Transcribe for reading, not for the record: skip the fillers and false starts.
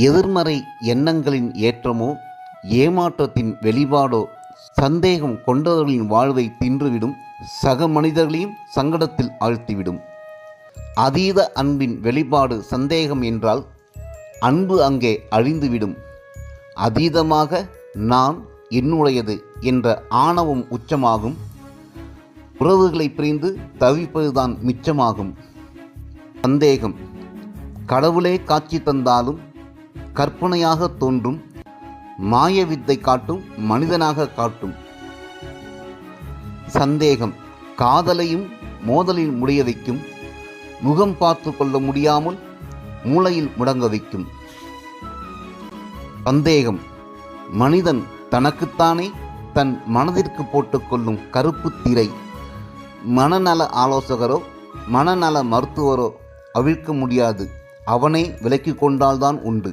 எதிர்மறை எண்ணங்களின் ஏற்றமோ ஏமாற்றத்தின் வெளிப்பாடோ சந்தேகம் கொண்டவர்களின் வாழ்வை தின்றுவிடும், சக மனிதர்களையும் சங்கடத்தில் ஆழ்த்திவிடும். அதீத அன்பின் வெளிப்பாடு சந்தேகம் என்றால் அன்பு அங்கே அழிந்துவிடும். அதீதமாக நான் என்னுடையது என்ற ஆணவம் உச்சமாகும். உறவுகளை பிரிந்து தவிப்பதுதான் மிச்சமாகும். சந்தேகம் கடவுளே காட்சி தந்தாலும் கற்பனையாக தோன்றும், மாய வித்தை காட்டும், மனிதனாக காட்டும். சந்தேகம் காதலையும் மோதலில் முடிய வைக்கும், முகம் பார்த்து கொள்ள முடியாமல் மூளையில் முடங்க வைக்கும். சந்தேகம் மனிதன் தனக்குத்தானே தன் மனதிற்கு போட்டுக்கொள்ளும் கருப்பு திரை. மனநல ஆலோசகரோ மனநல மருத்துவரோ அவிழ்க்க முடியாது, அவனே விலக்கி கொண்டால்தான் உண்டு.